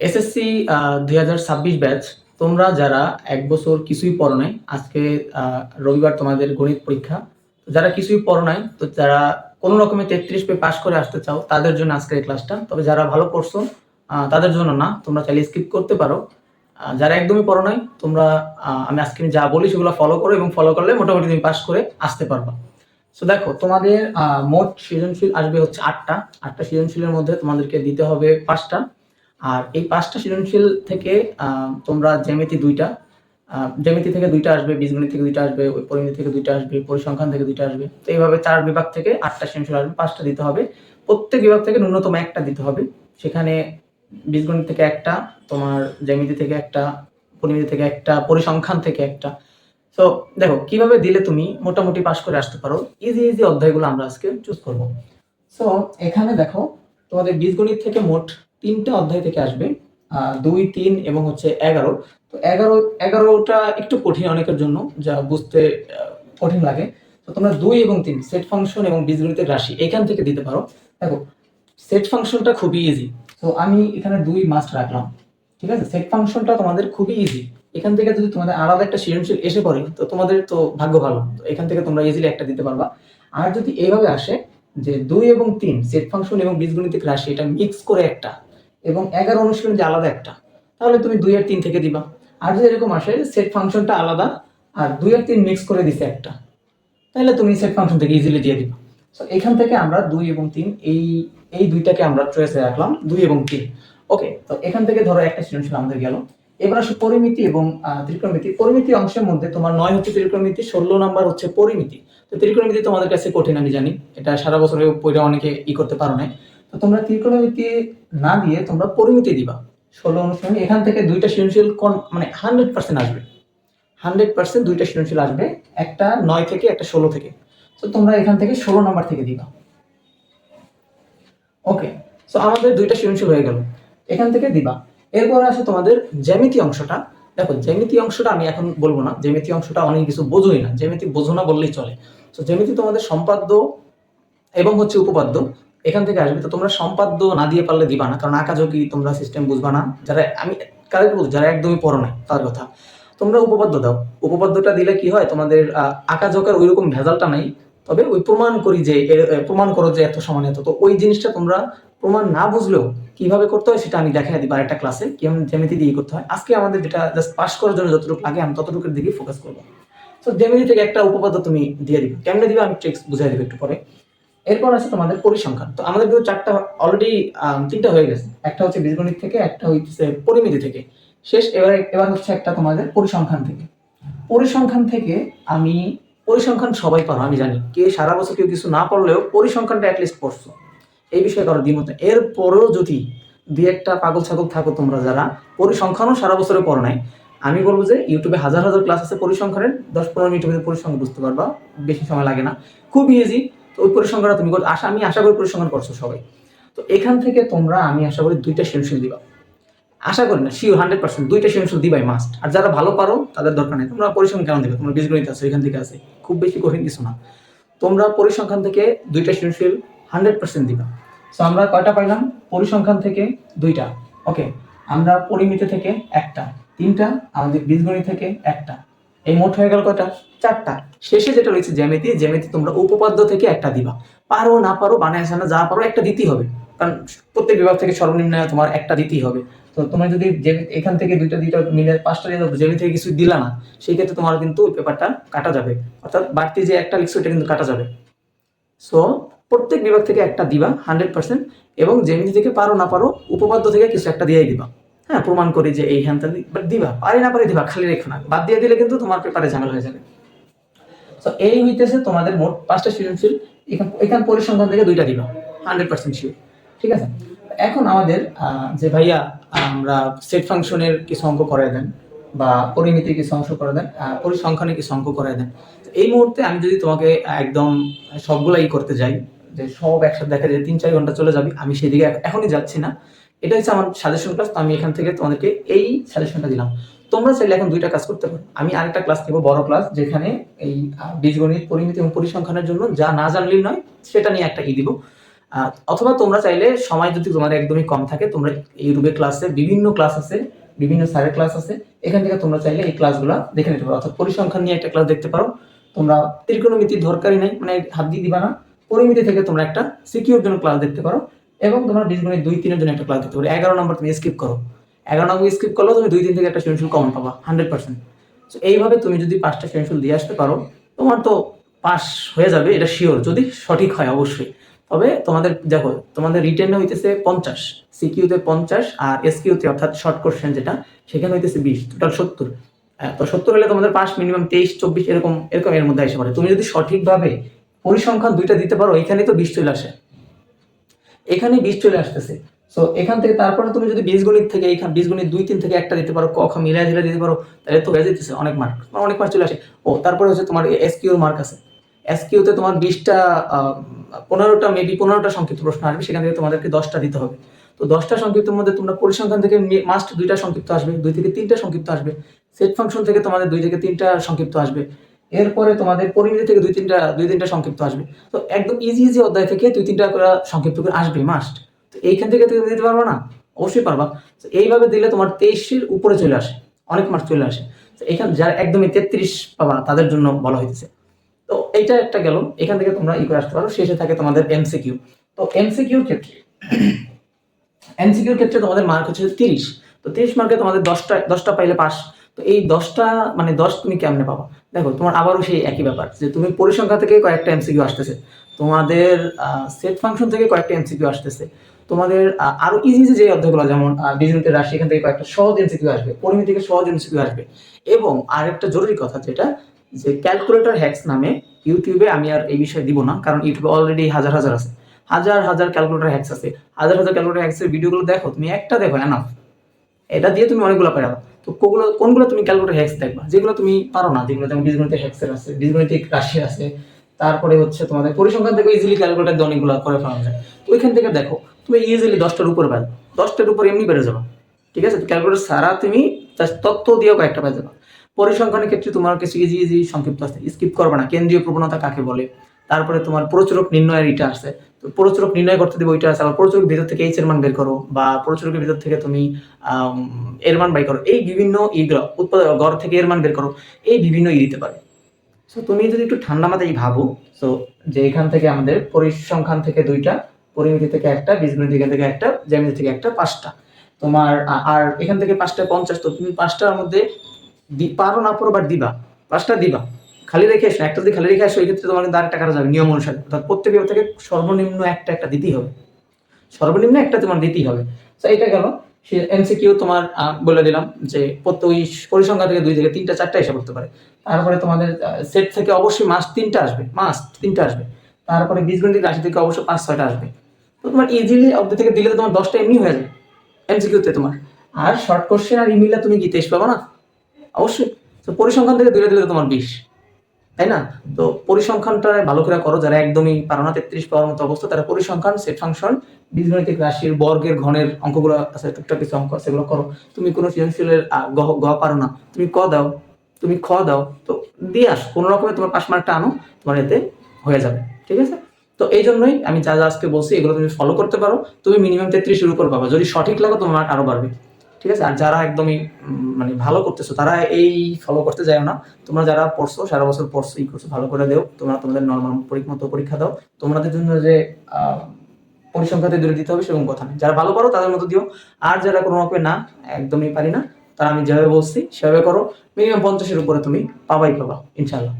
SSC 2026 batch, তোমরা যারা এক বছর কিছুই পড়ো নাই, আজকে রবিবার তোমাদের গণিত পরীক্ষা। যারা কিছুই পড়ো নাই, তো যারা কোনো রকমে 33 পেয়ে পাশ করে আসতে চাও, তাদের জন্য আজকের এই ক্লাসটা। তবে যারা ভালো পড়ছো তাদের জন্য না, তোমরা চাইলে স্কিপ করতে পারো। যারা একদমই পড়ো নাই, তোমরা আমি আজকে যা বলি সেগুলো ফলো করো, এবং ফলো করলে মোটামুটি তুমি পাশ করে আসতে পারবা। সো দেখো, তোমাদের মোট সৃজনশীল আসবে হচ্ছে 8টা। 8টা সৃজনশীলের মধ্যে তোমাদেরকে দিতে হবে 5টা। আর এই 5টা সৃজনশীল থেকে তোমরা জ্যামিতি 2টা, জ্যামিতি থেকে 2টা আসবে, বীজগণিত থেকে 2টা আসবে, ওই পরিমিতি থেকে 2টা আসবে, পরিসংখ্যান থেকে 2টা আসবে। তো এইভাবে 4 বিভাগ থেকে 8টা সৃজনশীল আসবে, 5টা দিতে হবে। প্রত্যেক বিভাগ থেকে ন্যূনতম একটা দিতে হবে। সেখানে বীজগণিত থেকে একটা, তোমার জ্যামিতি থেকে একটা, পরিমিতি থেকে একটা, পরিসংখ্যান থেকে একটা। তো দেখো কিভাবে দিলে তুমি মোটামুটি পাস করে আসতে পারো। ইজি ইজি অধ্যায়গুলো আমরা আজকে চুজ করব। সো এখানে দেখো, তোমাদের বীজগণিত থেকে মোট 3টা অধ্যায় থেকে আসবে, 2, 3 এবং হচ্ছে 11। তো 11টা একটু কঠিন অনেকের জন্য, যা বুঝতে কঠিন লাগে। তো তোমরা 2 এবং 3 সেট ফাংশন এবং বীজগণিতের রাশি এখান থেকে দিতে পারো। দেখো, সেট ফাংশনটা খুবই ইজি। তো আমি এখানে 2 মাস্ট রাখলাম। ঠিক আছে, সেট ফাংশনটা তোমাদের খুবই ইজি। এখান থেকে যদি তোমাদের আলাদা একটা সৃজনশীল এসে পড়ে, তো তোমাদের তো ভাগ্য ভালো, তো এখান থেকে তোমরা ইজিলি একটা দিতে পারবা। আর যদি এইভাবে আসে যে 2 এবং 3 সেট ফাংশন এবং বীজগণিতিক রাশি এটা মিক্স করে একটা, এবং 11 অনুশীলন যে আলাদা একটা, তাহলে তুমি 2 আর 3 থেকে দিবা। আর যদি এরকম আসে সেট ফাংশনটা আলাদা আর 2 আর 3 মিক্স করে দিছে একটা, তাহলে তুমি সেট ফাংশন থেকে ইজিলি দিয়ে দিবা। সো এখান থেকে আমরা 2 এবং 3 এই দুইটাকে আমরা চয়েসে রাখলাম, 2 এবং 3। ওকে, তো এখান থেকে ধরো একটা সৃজনশীল আমাদের গেল। এবার আসে পরিমিতি এবং ত্রিকোণমিতি। পরিমিতি অংশের মধ্যে তোমার 9 হচ্ছে ত্রিকোণমিতি, 16 নাম্বার হচ্ছে পরিমিতি। তো ত্রিকোণমিতি তোমাদের কাছে কঠিন আমি জানি, এটা সারা বছরে পড়ে অনেকে করতে পারো না। তো তোমরা ত্রিকোণমিতি না দিয়ে তোমরা পরিমিতি দিবা। 16 অনুশীলনী এখান থেকে দুইটা সৃজনশীল মানে 100% আসবে। 100% দুইটা সৃজনশীল আসবে, একটা 9 থেকে, একটা 16 থেকে। তো তোমরা এখান থেকে 16 নাম্বার থেকে দিবা। ওকে, সো আমাদের দুইটা সৃজনশীল হয়ে গেল, এখান থেকে দিবা। এরপর আসে তোমাদের জ্যামিতি অংশটা। দেখো, জ্যামিতি অংশটা আমি এখন বলবো না, জ্যামিতি অংশটা অনেক কিছু বোঝোই না, জ্যামিতি বোঝো না বললেই চলে। তো জ্যামিতি তোমাদের সম্পাদ্য এবং হচ্ছে উপপাদ্য এখান থেকে আসবে। তো তোমরা সম্পাদ্য না দিয়ে পারলে দিবা না, কারণ আঁকাঝোঁকি তোমরা সিস্টেম বুঝবা না। যারা আমি কাদের বলছি, যারা একদমই পড়ো নাই তার কথা। তোমরা উপপাদ্য দাও। উপপাদ্যটা দিলে কি হয়, তোমাদের আঁকাঝোঁকার ওইরকম ভেজালটা নাই। তবে ওই প্রমাণ করি যে প্রমাণ করো যে এত সমান এত, তো ওই জিনিসটা তোমরা প্রমাণ না বুঝলেও কিভাবে করতে হয় সেটা আমি দেখাই দিব আরেকটা ক্লাসে, কেমন জ্যামিতি দিয়ে করতে হয়। আজকে আমাদের যেটা জাস্ট পাস করার জন্য যতটুকু লাগে আমি ততটুকুর দিকে ফোকাস করবো। তো জ্যামিতি থেকে একটা উপপাদ্য তুমি দিয়ে দিবে, কেমনে দিবে আমি ট্রিক্স বুঝাই দেবো একটু পরে। এরপর আছে তোমাদের পরিসংখ্যান। তো আমাদের কিন্তু 4টা অলরেডি, 3টা হয়ে গেছে। একটা হচ্ছে বীজগণিত থেকে, একটা হচ্ছে পরিমিতি থেকে, শেষ। এবার হচ্ছে একটা তোমাদের পরিসংখ্যান থেকে। পরিসংখ্যান থেকে আমি, পরিসংখ্যান সবাই পারো আমি জানি, কে সারা বছর কেউ কিছু না পড়লেও পরিসংখ্যানটা অ্যাটলিস্ট পড়ছো, এই বিষয়ে কারো দ্বিমত নেই। এরপরেও যদি দুই একটা পাগল ছাগল থাকো তোমরা যারা পরিসংখ্যানও সারা বছরে পড়ো নাই, আমি বলবো যে ইউটিউবে হাজার হাজার ক্লাস আছে পরিসংখ্যানের, 10-15 মিনিটের মধ্যে পরিসংখ্যান বুঝতে পারবা, বেশি সময় লাগে না, খুব ইজি। তো ওই পরিসংখ্যানটা তুমি আমি আশা করি পরিসংখ্যান করছো সবাই। তো এখান থেকে তোমরা আমি আশা করি 2টা সৃজনশীল দিবা, আশা করি না, শিওর 100% 2টা সৃজনশীল দিবাই মাস্ট। আর যারা ভালো পারো তাদের দরকার নেই, তোমরা পরিসংখ্যান কেন দিবে, তোমরা বীজগণিত আছে এখান থেকে আছে, খুব বেশি কঠিন কিছু না। তোমরা পরিসংখ্যান থেকে 2টা সৃজনশীল 100% দিবা। সো আমরা কয়টা পাইলাম, পরিসংখ্যান থেকে 2টা, ওকে। আমরা পরিমিতি থেকে একটা, 3টা, আমাদের বীজগণিত থেকে একটা, এই মোট হয়ে গেল কয়টা, 4টা। শেষে যেটা রয়েছে জ্যামিতি, জ্যামিতি তোমরা উপপাদ্য থেকে একটা দিবা। পারো না পারো, বানায় না যা পারো একটা দিতেই হবে, কারণ প্রত্যেক বিভাগ থেকে সর্বনিম্ন তোমার একটা দিতেই হবে। তো তোমার যদি এখান থেকে দুইটা মিলে 5টা দিয়ে দাও, জ্যামিতি থেকে কিছু দিলা না, সেই ক্ষেত্রে তোমার কিন্তু ওই পেপারটা কাটা যাবে, অর্থাৎ বাড়তি যে একটা লিখছো এটা কিন্তু কাটা যাবে। সো প্রত্যেক বিভাগ থেকে একটা দিবা 100%, এবং জ্যামিতি থেকে পারো না পারো উপপাদ্য থেকে কিছু একটা দিয়েই দিবা। হ্যাঁ, প্রমাণ করি যে এই হ্যানটা দিবা, পারি না পারি দিবা, খালি রেখো না, বাদ দিয়ে দিলে কিন্তু তোমার পেপারে ঝামেলা হয়ে যাবে। তো এই হইতেছে তোমাদের মোট 5টা সৃজনশীল। এখান পরিসংখ্যান থেকে 2টা দিবা, 100% শিওর। ঠিক আছে, এখন আমাদের যে ভাইয়া আমরা সেট ফাংশনের কিছু অঙ্ক করাই দেন, বা পরিমিতির কিছু অংশ করে দেন, পরিসংখ্যানের কিছু অঙ্ক করাই দেন। এই মুহূর্তে আমি যদি তোমাকে একদম সবগুলাই করতে যাই, যে সব একসাথে দেখা যায় 3-4 ঘন্টা চলে যাবে, আমি সেদিকে এখনই যাচ্ছি না। এটা হচ্ছে আমার সাজেশন ক্লাস, তো আমি এখান থেকে তোমাদেরকে এই সাজেশনটা দিলাম। তোমরা চাইলে এখন 2টা কাজ করতে পারো। আমি আরেকটা ক্লাস নেব, বড় ক্লাস, যেখানে এই বীজগণিত, পরিমিতি এবং পরিসংখ্যানের জন্য যা না জানলেই নয় সেটা নিয়ে একটা দিব। অথবা তোমরা চাইলে সময় যদি তোমাদের একদমই কম থাকে, তোমরা ইউটিউবে ক্লাসে বিভিন্ন ক্লাস আছে, বিভিন্ন স্যারের ক্লাস আছে, এখান থেকে তোমরা চাইলে এই ক্লাসগুলো দেখে নিতে পারো। অর্থাৎ পরিসংখ্যান নিয়ে একটা ক্লাস দেখতে পারো তোমরা, ত্রিকোণমিতির দরকারই নাই, মানে হাত দিয়ে দিবা না। পরিমিতি থেকে তোমরা একটা সিকিউর জন্য ক্লাস দেখতে পারো, এবং তোমার বীজগণিত 2-3 জন্য একটা ক্লাস দেখতে পারো। 11 নম্বর তুমি স্কিপ করো, 11 নম্বর স্কিপ করলেও তুমি 2-3 থেকে একটা সৃজনশীল কমন পাবা 100%। তো এইভাবে তুমি যদি 5টা সৃজনশীল দিয়ে আসতে পারো, তোমার তো পাস হয়ে যাবে, এটা শিওর, যদি সঠিক হয় অবশ্যই। তবে তোমাদের দেখো, তোমাদের রিটেনে হইতেছে 50, সিকিউতে 50, আর এসকিউতে অর্থাৎ শর্ট কোশ্চেন যেটা, সেখানে হইতেছে 20, টোটাল 70। তো 70 হলে তোমাদের পাস মিনিমাম 23-24 এরকম এরকম এর মধ্যে আসে পারে। তুমি যদি সঠিকভাবে পরিসংখ্যান 2টা দিতে পারো, এখানে তো 20 চলে আসে, এখানে 20 চলে আসতেছে। সো এখান থেকে তারপরে তুমি যদি বীজগণিত থেকে, এখানে বীজগণিত 2-3 থেকে একটা দিতে পারো, ক খ মিলাই ঝিলাই দিতে পারো, তাহলে তো হয়ে যেতেছে অনেক মার্ক, অনেক মার্ক চলে আসে। ও তারপরে হচ্ছে তোমার এসকিউর মার্ক আছে, এসকিউতে তোমার 20টা 15টা মেবি 15টা সংক্ষিপ্ত প্রশ্ন আসবে, সেখান থেকে তোমাদেরকে 10টা দিতে হবে। তো 10টা সংক্ষিপ্তের মধ্যে তোমরা পরিসংখ্যান থেকে মাস্ট 2টা সংক্ষিপ্ত আসবে, 2 থেকে 3টা সংক্ষিপ্ত আসবে। সেট ফাংশন থেকে তোমাদের 2 থেকে 3টা সংক্ষিপ্ত আসবে। এরপরে তোমাদের পরিমিতি থেকে 2-3টা সংক্ষিপ্ত আসবে। তো একদম ইজি ইজি অধ্যায় থেকে 2-3টা করে সংক্ষিপ্ত করে আসবে মাস্ট। তো এইখান থেকে তুমি দিতে পারবা না? অবশ্যই পারবা। তো এইভাবে দিলে তোমার 23-এর উপরে চলে আসে, অনেক মার্ক চলে আসে। তো এখানে যারা একদমই 33 পাবা, তাদের জন্য বলা হইতেছে। তো এইটা একটা গেল, এখান থেকে তোমরা ই করে আসতে পারো। শেষে থাকে তোমাদের এমসিকিউ। তো এমসিকিউর ক্ষেত্রে তোমাদের মার্ক হচ্ছে 30। তো 30 মার্কে তোমাদের 10টা পাইলে পাস। তো এই 10টা মানে 10 তুমি কেমনে পাবা? দেখো, তোমার আবারও সেই একই ব্যাপার, যে তুমি পরিসংখ্যা থেকে কয়েকটা এমসিকিউ আসতেছে, তোমাদের সেট ফাংশন থেকে কয়েকটা এমসিকিউ আসতেছে, তোমাদের আরো ইজি ইজি যে অধ্যায়গুলো, যেমন বীজগণিতের রাশি, এখান থেকে কয়েকটা সহজ এমসিকিউ আসবে, পরিমিতি থেকে সহজ এমসিকিউ আসবে। এবং আরেকটা জরুরি কথা যেটা, যে ক্যালকুলেটর হ্যাক্স নামে ইউটিউবে, আমি আর এই বিষয়ে দিব না, কারণ ইউটিউবে অলরেডি হাজার হাজার আছে, হাজার হাজার ক্যালকুলেটর হ্যাক্স আছে। হাজার হাজার ক্যালকুলেটর হ্যাক্সের ভিডিওগুলো দেখো, তুমি একটা দেখো এনাফ, এটা দিয়ে তুমি অনেকগুলো পারবা। তো কোনগুলো তুমি ক্যালকুলেটর হ্যাক্স দেখবা, যেগুলো তুমি পারো না, যেগুলো যেমন বীজগণিতের হ্যাক্সের আছে, বীজগণিতিক রাশি আছে, তারপরে হচ্ছে তোমাদের পরিসংখ্যান থেকে ইজিলি ক্যালকুলেটর দিয়ে অনেকগুলো করে ফেলা যায়। তো ওইখান থেকে দেখো, তুমি ইজিলি 10টার উপর পাবে, 10টার উপর এমনি বেড়ে যাবে। ঠিক আছে, ক্যালকুলেটর সারা তুমি তথ্য দিয়েও কয়েকটা পেয়ে যাবে। পরিসংখ্যানের ক্ষেত্রে তোমার কিছু ইজি ইজি সংক্ষিপ্ত আছে, স্কিপ করবে না। কেন্দ্রীয় প্রবণতা কাকে বলে, তারপরে তোমার প্রচুরক নির্ণয়ের এটা আছে, তো প্রচুরক নির্ণয় করতে দেবে, ওইটা আছে। আবার প্রচুরক ভিতর থেকে এইচ এর মান বের করো, বা প্রচুরকের ভিতর থেকে তুমি এর মান বাই করো, এই বিভিন্ন ইগুলো গড় থেকে এর মান বের করো, এই বিভিন্ন দিতে পারে। সো তুমি যদি একটু ঠান্ডা মাথায় ভাবো, সো যে এখান থেকে আমাদের পরিসংখ্যান থেকে 2টা, পরিমিতি থেকে একটা, বীজগণিত এখান থেকে একটা, জ্যামিতি থেকে একটা, 5টা তোমার। আর এখান থেকে 5টা 50। তো তুমি 5টার মধ্যে পারো না পারো, বাট দিবা, 5টা দিবা। খালি রেখে আসো, একটা যদি খালি রেখে আসো, এই ক্ষেত্রে তোমার কিন্তু আরেকটা কাটা যাবে নিয়ম অনুসারে। অর্থাৎ প্রত্যেক বিভাগ থেকে সর্বনিম্ন একটা দিতেই হবে, সর্বনিম্ন একটা তোমার দিতেই হবে। তো এটা গেল এমসিকিউ। তোমার বলে দিলাম যে ওই পরিসংখ্যা থেকে 2 থেকে 3টা 4টা এসে পড়তে পারে। তারপরে তোমাদের সেট থেকে অবশ্যই মাস্ট 3টা আসবে, মাস্ট 3টা আসবে। তারপরে বীজগণিতিক রাশি থেকে অবশ্যই 5-6টা আসবে। তো তোমার ইজিলি অব্দি থেকে দিলে তো তোমার 10টা এমনি হয়ে যাবে এমসিকিউতে তোমার। আর শর্ট কোশ্চেন আর ইমিলটা তুমি কি 23 পাবা না? অবশ্যই। তো পরিসংখ্যান থেকে দিলে তোমার 20, তাই না? তো পরিসংখ্যানটা ভালো করে করো, যারা একদমই পারো না, 33 পাওয়ার মতো অবস্থা, তারা পরিসংখ্যান, সেট ফাংশন, বীজগণিতিক রাশির বর্গের ঘনের অঙ্কগুলো আছে, টুকটাক কিছু অঙ্ক আছে, সেগুলো করো। তুমি কোনো সৃজনশীলের গ পারো না, তুমি ক দাও, তুমি খ দাও, তো দিয়ে আস, কোনো রকমে তোমার 5 মার্কটা আনো, তোমার এতে হয়ে যাবে। ঠিক আছে? তো এই জন্যই আমি যা যা আজকে বলছি, এগুলো তুমি ফলো করতে পারো, তুমি মিনিমাম 33-এর উপর পাবা। যদি সঠিক লাগো, তোমার মার্ক আরো বাড়বে। ঠিক আছে? আর যারা একদমই মানে ভালো করতেছো, তারা এই ফলো করতে যায় না। তোমরা যারা পড়ছো, সারা বছর পড়ছো, ই করছো, ভালো করে দেও, তোমরা তোমাদের নর্মাল মতো পরীক্ষা দাও। তোমাদের জন্য যে পরিসংখ্যাতে দূরে দিতে হবে সেরকম কথা নেই। যারা ভালো পারো তাদের মতো দিও, আর যারা কোনো রকমে না, একদমই পারি না, তারা আমি যেভাবে বলছি সেভাবে করো। মিনিমাম 50-এর উপরে তুমি পাবাই পাবা ইনশাল্লাহ।